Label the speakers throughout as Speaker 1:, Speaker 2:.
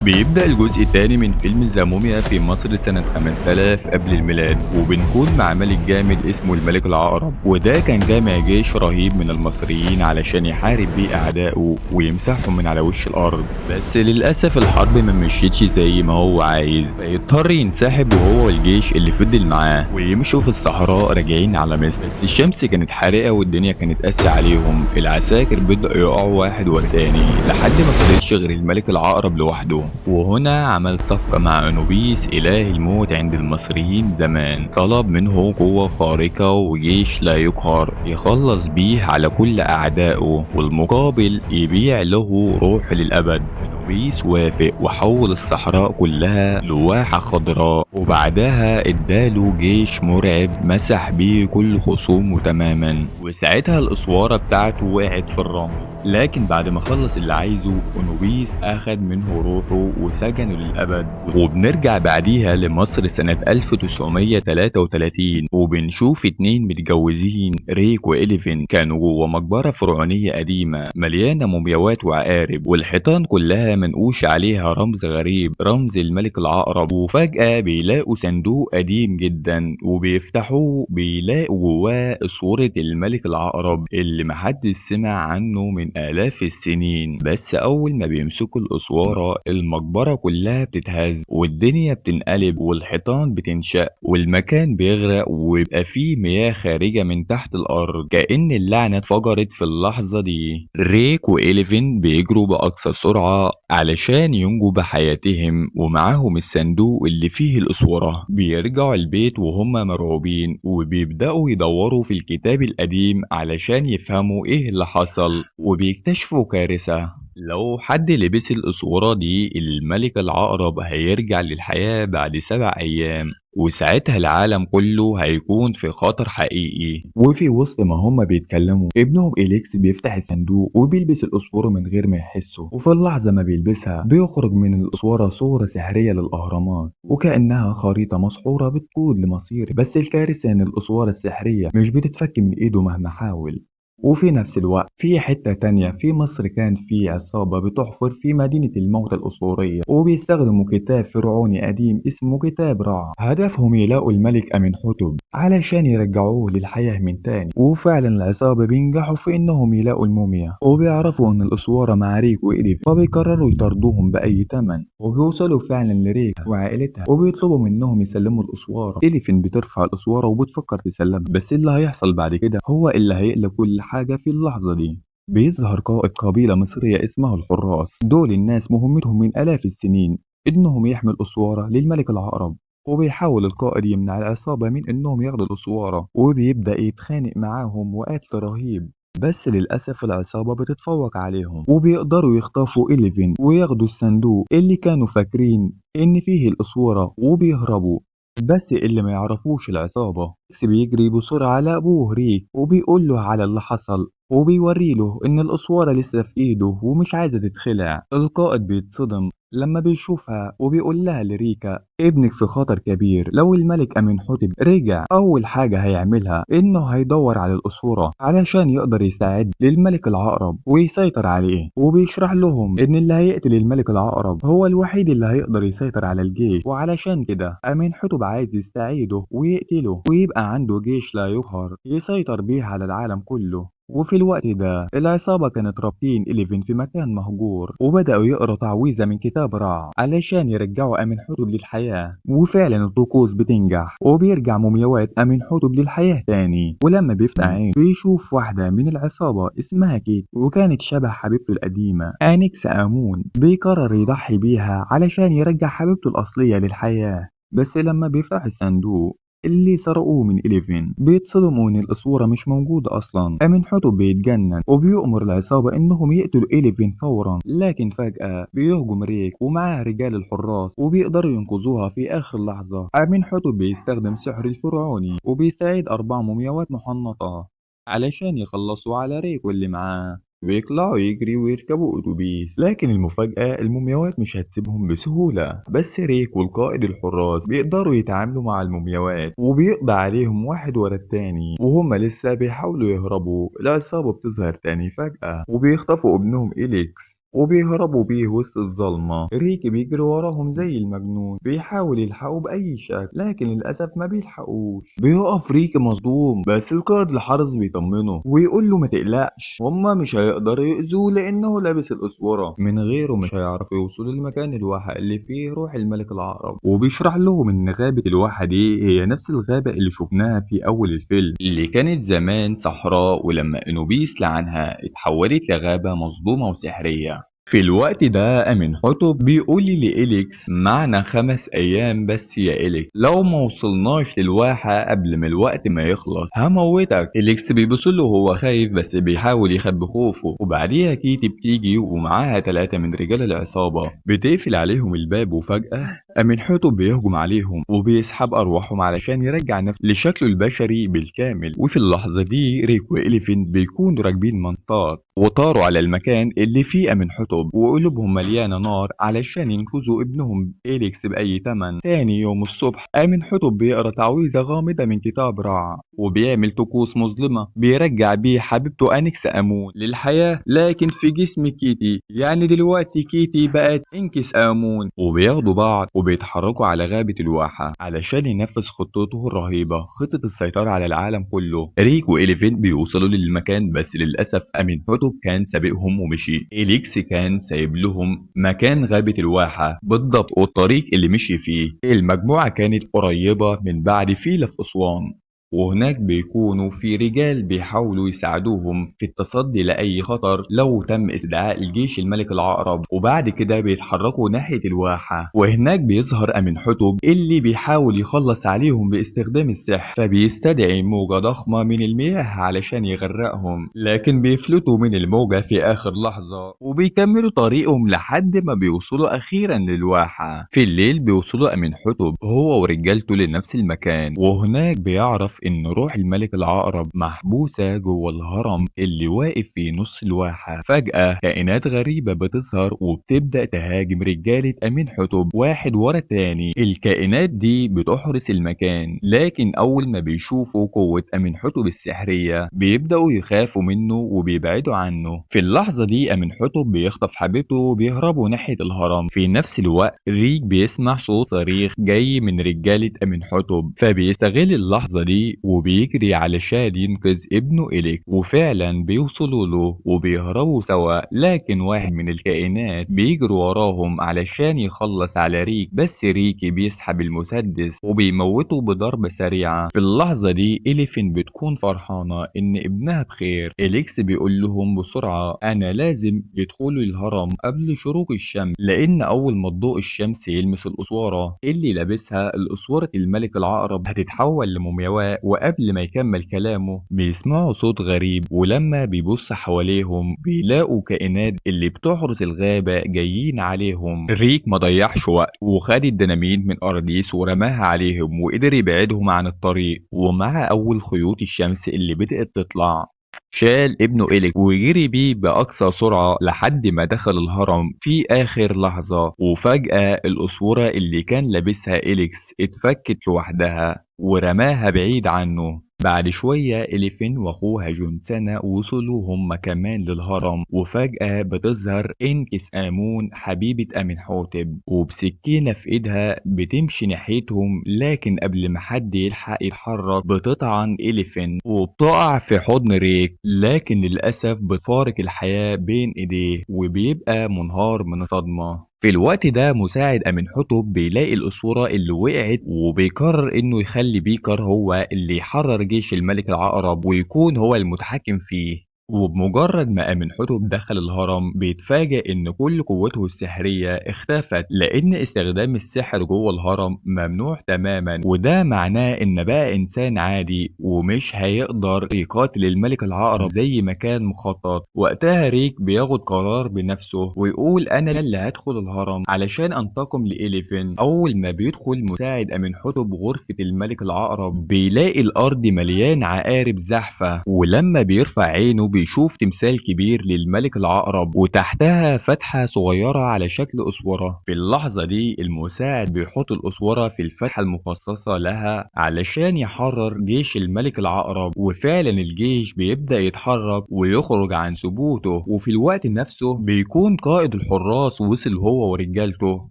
Speaker 1: بيبدأ الجزء الثاني من فيلم ذا موميا في مصر سنة 5000 قبل الميلاد، وبنكون مع ملك جامد اسمه الملك العقرب، وده كان جامع جيش رهيب من المصريين علشان يحارب بيه أعدائه ويمسحهم من على وش الأرض. بس للأسف الحرب ما مشيتش زي ما هو عايز، فيضطر ينسحب وهو والجيش اللي فضل معاه ويمشوا في الصحراء راجعين على مصر. بس الشمس كانت حارقة والدنيا كانت قاسية عليهم، العساكر بدأوا يقعوا واحد ورا التاني لحد ما فضلش غير الملك العقرب لوحده. وهنا عمل صفقة مع أنوبيس إله الموت عند المصريين زمان، طلب منه قوة خارقة وجيش لا يقهر يخلص بيه على كل أعدائه، والمقابل يبيع له روح للأبد. أنوبيس وافق وحول الصحراء كلها لواحة خضراء، وبعدها اداله جيش مرعب مسح بيه كل خصومه تماما، وساعتها الأسوارة بتاعته وقعت في الرمل. لكن بعد ما خلص اللي عايزه أنوبيس أخد منه روحه وسجنه للأبد. وبنرجع بعديها لمصر سنة 1933 وبنشوف اتنين متجوزين ريك وإليفين كانوا جوه مقبرة فرعونية قديمة مليانة مومياوات وعقارب، والحيطان كلها منقوش عليها رمز غريب، رمز الملك العقرب. وفجأة بيلاقوا صندوق قديم جدا وبيفتحوه بيلاقوا جواه صورة الملك العقرب اللي محدش سمع عنه من آلاف السنين. بس أول ما بيمسكوا الأسوارة المقبرة كلها بتتهز والدنيا بتنقلب والحيطان بتنشق والمكان بيغرق ويبقى فيه مياه خارجة من تحت الأرض، كأن اللعنة اتفجرت في اللحظة دي. ريك وإليفين بيجروا بأقصى سرعة علشان ينجوا بحياتهم ومعاهم الصندوق اللي فيه الأسورة. بيرجعوا البيت وهم مرعوبين وبيبدأوا يدوروا في الكتاب القديم علشان يفهموا ايه اللي حصل، وبيكتشفوا كارثة. لو حد لبس الأسورة دي الملك العقرب هيرجع للحياة بعد 7 أيام، وساعتها العالم كله هيكون في خطر حقيقي. وفي وسط ما هما بيتكلموا ابنهم إليكس بيفتح الصندوق وبيلبس الأسورة من غير ما يحسوا، وفي اللحظة ما بيلبسها بيخرج من الأسورة صورة سحرية للأهرامات وكأنها خريطة مسحورة بتقود لمصير. بس الكارثة إن الأسورة السحرية مش بتتفك من إيده مهما حاول. وفي نفس الوقت في حتة تانية في مصر كان في عصابة بتحفر في مدينة الموتى الأسطورية وبيستخدموا كتاب فرعوني قديم اسمه كتاب رع. هدفهم يلاقوا الملك أمنحتب علشان يرجعوه للحياة من تاني. وفعلا العصابة بينجحوا في إنهم يلاقوا الموميا وبيعرفوا إن الأسوارة مع ريك وإليف، فبيقرروا يطاردوهم بأي تمن. وبيوصلوا فعلا لريكا وعائلتها وبيطلبوا منهم يسلموا الأسوارة. إليفين بترفع الأسوارة وبتفكر تسلمها، بس اللي هيحصل بعد كده هو اللي هيقلب كل حاجة في اللحظة دي. بيظهر قائد قبيلة مصرية اسمها الحراس، دول الناس مهمتهم من آلاف السنين إنهم يحموا الأسوارة للملك العقرب. وبيحاول القائد يمنع العصابة من إنهم ياخدوا الأسوارة وبيبدأ يتخانق معاهم وقتل رهيب. بس للأسف العصابة بتتفوق عليهم وبيقدروا يخطفوا إليفين وياخدوا الصندوق اللي كانوا فاكرين إن فيه الأسوارة وبيهربوا. بس اللي ما يعرفوش العصابة إكس بيجري بسرعة لأبوه ريك وبيقول له على اللي حصل وبيوري له إن الأسوارة لسه في إيده ومش عايزة تتخلع. القائد بيتصدم لما بيشوفها وبيقول لها لريكا ابنك في خطر كبير، لو الملك أمنحتب رجع أول حاجة هيعملها إنه هيدور على الأسورة علشان يقدر يساعد للملك العقرب ويسيطر عليه. وبيشرح لهم إن اللي هيقتل الملك العقرب هو الوحيد اللي هيقدر يسيطر على الجيش، وعلشان كده أمنحتب عايز يستعيده ويقتله ويبقى عنده جيش لا يقهر يسيطر بيه على العالم كله. وفي الوقت ده العصابة كانت رابطين إليفين في مكان مهجور وبدأوا يقروا تعويذة من كتاب رع علشان يرجعوا أمنحتب للحياة. وفعلا الطقوس بتنجح وبيرجع مومياوات أمنحتب للحياة تاني. ولما بيفتح عين بيشوف واحدة من العصابة اسمها كيت وكانت شبه حبيبته القديمة أنيكس آمون، بيقرر يضحي بيها علشان يرجع حبيبته الأصلية للحياة. بس لما بيفتح الصندوق اللي سرقوه من إليفين بيتصدموا إن الأسورة مش موجودة أصلا. أمنحتب بيتجنن وبيؤمر العصابة إنهم يقتلوا إليفين فورا، لكن فجأة بيهجم ريك ومعاه رجال الحراس وبيقدروا ينقذوها في آخر لحظة. أمنحتب بيستخدم سحر الفرعوني وبيساعد 4 مومياوات محنطة علشان يخلصوا على ريك واللي معاه. بيطلعوا يجري ويركبوا أتوبيس، لكن المفاجأة المومياوات مش هتسيبهم بسهولة. بس ريك والقائد الحراس بيقدروا يتعاملوا مع المومياوات وبيقضي عليهم واحد ورا التاني. وهم لسه بيحاولوا يهربوا العصابة بتظهر تاني فجأة وبيخطفوا ابنهم إليكس وبيهربوا بيه وسط الضلمة. ريكي بيجري وراهم زي المجنون، بيحاول يلحقه بأي شكل لكن للأسف ما بيلحقوش. بيقف ريكي مصدوم، بس القائد الحرس بيطمنه ويقول له ما تقلقش، هما مش هيقدروا يأذوه لأنه لابس الأسورة، من غيره مش هيعرفوا يوصلوا لمكان الواحة اللي فيه روح الملك العقرب. وبيشرح لهم إن غابة الواحة دي هي نفس الغابة اللي شفناها في أول الفيلم، اللي كانت زمان صحراء ولما أنوبيس لعنها اتحولت لغابة مظلومة وسحرية. في الوقت ده أمينحتب بيقول لإليكس معنا 5 أيام بس يا إليكس، لو ما وصلناش للواحة قبل ما الوقت ما يخلص هموتك. إليكس بيبصله وهو خايف بس بيحاول يخبي خوفه. وبعديها كيتي بتيجي ومعاها 3 من رجال العصابة، بتقفل عليهم الباب وفجأة أمينحتب بيهجم عليهم وبيسحب أرواحهم علشان يرجع نفسه لشكله البشري بالكامل. وفي اللحظة دي ريك وإليفنت بيكونوا راكبين منطاد وطاروا على المكان اللي فيه أمينحتب وقلوبهم مليانة نار علشان ينقذوا ابنهم إليكس بأي تمن. تاني يوم الصبح أمينحتب بيقرا تعويذة غامضة من كتاب رع وبيعمل طقوس مظلمة بيرجع بيه حبيبته أنيكس آمون للحياة لكن في جسم كيتي. يعني دلوقتي كيتي بقت إنكس آمون. وبياخدوا بعض وبيتحركوا على غابة الواحة علشان ينفذ خطته الرهيبة، خطة السيطرة على العالم كله. ريك وإليفنت بيوصلوا للمكان بس للأسف أمينحتب كان سابقهم ومشي. إليكس كان سايب لهم مكان غابة الواحة بالضبط والطريق اللي مشي فيه. المجموعة كانت قريبة من بعد فيلة في أسوان، وهناك بيكونوا في رجال بيحاولوا يساعدوهم في التصدي لأي خطر لو تم استدعاء الجيش الملك العقرب. وبعد كده بيتحركوا ناحية الواحة، وهناك بيظهر أمينحتب اللي بيحاول يخلص عليهم باستخدام السحر، فبيستدعي موجة ضخمة من المياه علشان يغرقهم، لكن بيفلتوا من الموجة في آخر لحظة وبيكملوا طريقهم لحد ما بيوصلوا أخيرا للواحة. في الليل بيوصلوا أمينحتب هو ورجالته لنفس المكان، وهناك بيعرف إن روح الملك العقرب محبوسة جوه الهرم اللي واقف في نص الواحة. فجأة كائنات غريبة بتظهر وبتبدأ تهاجم رجالة أمينحتب واحد ورا التاني. الكائنات دي بتحرس المكان، لكن أول ما بيشوفوا قوة أمينحتب السحرية بيبدأوا يخافوا منه وبيبعدوا عنه. في اللحظة دي أمينحتب بيخطف حبيبته وبيهربوا ناحية الهرم. في نفس الوقت ريك بيسمع صوت صريخ جاي من رجالة أمينحتب، فبيستغل اللحظة دي وبيجري علشان ينقذ ابنه إليك. وفعلا بيوصلوا له وبيهربوا سوا، لكن واحد من الكائنات بيجري وراهم علشان يخلص على ريك، بس ريكي بيسحب المسدس وبيموته بضربة سريعة. في اللحظة دي إليفين بتكون فرحانة إن ابنها بخير. إليكس بيقول لهم بسرعة أنا لازم يدخلوا الهرم قبل شروق الشمس، لأن أول ما ضوء الشمس يلمس الأسوارة اللي لابسها الأسورة الملك العقرب هتتحول لمومياوات. وقبل ما يكمل كلامه بيسمعوا صوت غريب، ولما بيبص حواليهم بيلاقوا كائنات اللي بتحرس الغابة جايين عليهم. ريك ما ضيعش وقت وخد الديناميت من أرديس ورماها عليهم وقدر يبعدهم عن الطريق. ومع أول خيوط الشمس اللي بدأت تطلع شال ابنه إليك وجري بيه بأقصى سرعة لحد ما دخل الهرم في آخر لحظة. وفجأة الأسورة اللي كان لابسها إليكس اتفكت لوحدها ورماها بعيد عنه. بعد شوية إليفين وأخوها جونسانا وصلوا هما كمان للهرم، وفجأة بتظهر إنكس آمون حبيبة أمينحتب وبسكينة في إيدها بتمشي ناحيتهم، لكن قبل ما حد يلحق يتحرك بتطعن إليفين وبتقع في حضن ريك، لكن للأسف بتفارق الحياة بين إيديه وبيبقى منهار من الصدمة. في الوقت ده مساعد أمينحتب بيلاقي الأسورة اللي وقعت وبيقرر إنه يخلي بيكر هو اللي يحرر جيش الملك العقرب ويكون هو المتحكم فيه. وبمجرد ما أمينحتب دخل الهرم بيتفاجئ إن كل قوته السحرية اختفت، لأن استخدام السحر جوه الهرم ممنوع تماما، وده معناه إن بقى إنسان عادي ومش هيقدر يقاتل الملك العقرب زي ما كان مخطط. وقتها ريك بياخد قرار بنفسه ويقول أنا اللي هدخل الهرم علشان أنتقم لإليفين. أول ما بيدخل مساعد أمينحتب غرفة الملك العقرب بيلاقي الأرض مليان عقارب زحفة، ولما بيرفع عينه بيشوف تمثال كبير للملك العقرب وتحتها فتحة صغيرة على شكل أسورة. في اللحظة دي المساعد بيحط الأسورة في الفتحة المخصصة لها علشان يحرر جيش الملك العقرب، وفعلا الجيش بيبدأ يتحرك ويخرج عن ثبوته. وفي الوقت نفسه بيكون قائد الحراس وصل هو ورجالته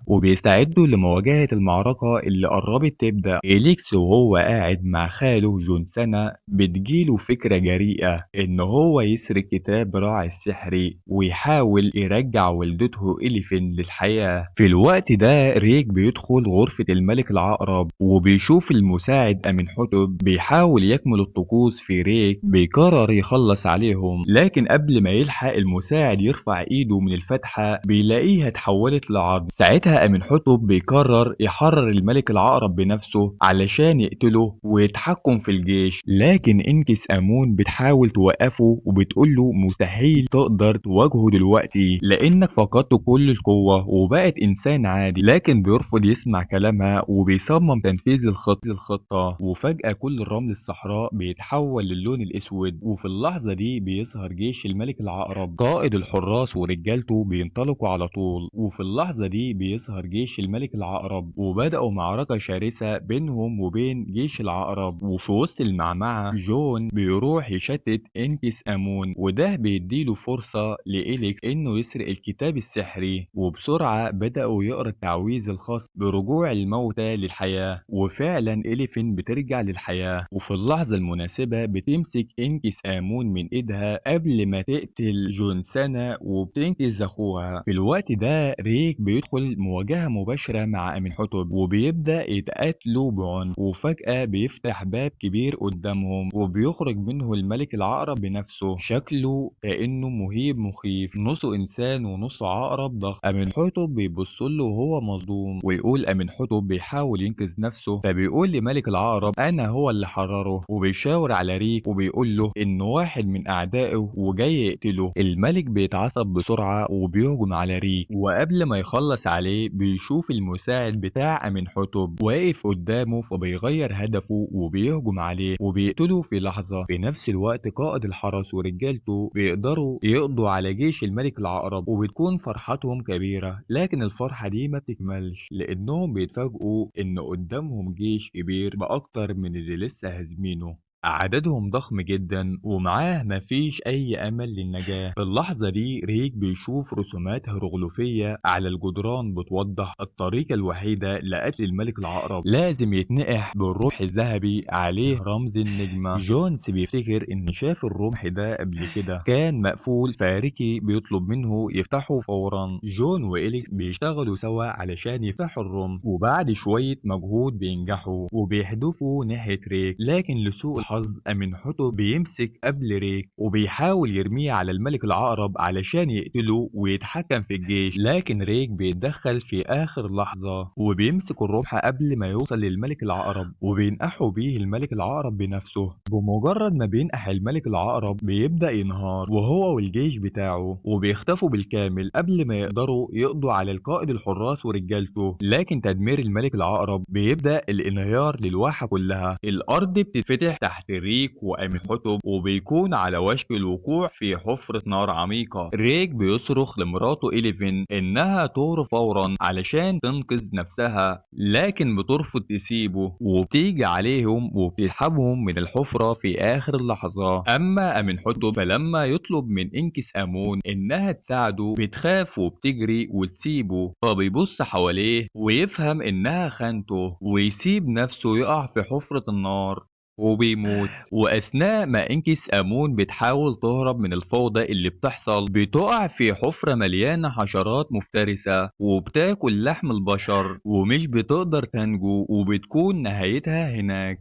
Speaker 1: وبيستعدوا لمواجهة المعركة اللي قربت تبدأ. إليكس وهو قاعد مع خاله جون سنة بتجيله فكرة جريئة إن هو يسرق كتاب راعي السحري ويحاول يرجع والدته إليفين للحياة. في الوقت ده ريك بيدخل غرفة الملك العقرب وبيشوف المساعد أمنحتب بيحاول يكمل الطقوس في ريك بيقرر يخلص عليهم، لكن قبل ما يلحق المساعد يرفع ايده من الفتحة بيلاقيها اتحولت لعظم. ساعتها أمنحتب بيقرر يحرر الملك العقرب بنفسه علشان يقتله ويتحكم في الجيش، لكن انكس امون بتحاول توقفه وبتقوله مستحيل تقدر تواجهه دلوقتي لانك فقدت كل القوة وبقت انسان عادي. لكن بيرفض يسمع كلامها وبيصمم تنفيذ الخطة. وفجأة كل الرمل الصحراء بيتحول للون الاسود، وفي اللحظة دي بيظهر جيش الملك العقرب. قائد الحراس ورجالته بينطلقوا على طول، وفي اللحظة دي بيظهر جيش الملك العقرب وبدأوا معركة شرسة بينهم وبين جيش العقرب. وفي وسط المعمعة جون بيروح يشتت انكس امون، وده بيديله فرصة لإليكس انه يسرق الكتاب السحري. وبسرعة بدأوا يقرأ التعويذ الخاص برجوع الموتى للحياة، وفعلا إليفين بترجع للحياة. وفي اللحظة المناسبة بتمسك انكس امون من ايدها قبل ما تقتل جون سنة وبتنقذ اخوها. في الوقت ده ريك بيدخل مواجهة مباشرة مع أمنحتب وبيبدأ يتقاتلوا بعنف، وفجأة بيفتح باب كبير قدامهم وبيخرج منه الملك العقرب بنفسه، شكله كأنه مهيب مخيف، نصه إنسان ونصه عقرب ضخم. أمنحتب بيبص له وهو مصدوم ويقول أمنحتب بيحاول ينقذ نفسه، فبيقول لملك العقرب أنا هو اللي حرره، وبيشاور على ريك وبيقول له إنه واحد من أعدائه وجاي يقتله. الملك بيتعصب بسرعة وبيهجم على ريك، وقبل ما يخلص عليه بيشوف المساعد بتاع أمنحتب واقف قدامه فبيغير هدفه وبيهجم عليه وبيقتله في لحظة. في نفس الوقت قائد الحرس ورجالته بيقدروا يقضوا على جيش الملك العقرب وبتكون فرحتهم كبيرة، لكن الفرحة دي ما بتكملش لأنهم بيتفاجئوا إن قدامهم جيش كبير بأكتر من اللي لسه هازمينه. عددهم ضخم جدا ومعاه مفيش أي أمل للنجاة. في اللحظة دي ريك بيشوف رسومات هيروغليفية على الجدران بتوضح الطريقة الوحيدة لقتل الملك العقرب لازم يتنقح بالروح الذهبي عليه رمز النجمة. جونز بيفتكر إن شاف الرمح ده قبل كده كان مقفول، فريكي بيطلب منه يفتحه فورا. جون وإليكس بيشتغلوا سوا علشان يفتحوا الرمح، وبعد شوية مجهود بينجحوا وبيحدفوا ناحية ريك، لكن لسوء الحظ أمنحتب بيمسك قبل ريك وبيحاول يرميه على الملك العقرب علشان يقتله ويتحكم في الجيش، لكن ريك بيتدخل في آخر لحظة وبيمسك الرمح قبل ما يوصل للملك العقرب وبينقحوا بيه الملك العقرب بنفسه. بمجرد ما بينقح الملك العقرب بيبدأ ينهار وهو والجيش بتاعه وبيختفوا بالكامل قبل ما يقدروا يقضوا على القائد الحراس ورجالته. لكن تدمير الملك العقرب بيبدأ الانهيار للواحة كلها، الأرض بتتفتح تحت ريك وأمنحتب وبيكون على وشك الوقوع في حفرة نار عميقة. ريك بيصرخ لمراته إليفين إنها تهرب فورا علشان تنقذ نفسها، لكن بترفض تسيبه وبتيجي عليهم وبتسحبهم من الحفرة في آخر لحظة. أما أمنحتب فلما يطلب من إنكس أمون إنها تساعده بتخاف وبتجري وتسيبه، فبيبص حواليه ويفهم إنها خانته ويسيب نفسه يقع في حفرة النار وبيموت. واثناء ما انكس امون بتحاول تهرب من الفوضى اللي بتحصل بتقع في حفرة مليانة حشرات مفترسة وبتاكل لحم البشر ومش بتقدر تنجو وبتكون نهايتها هناك.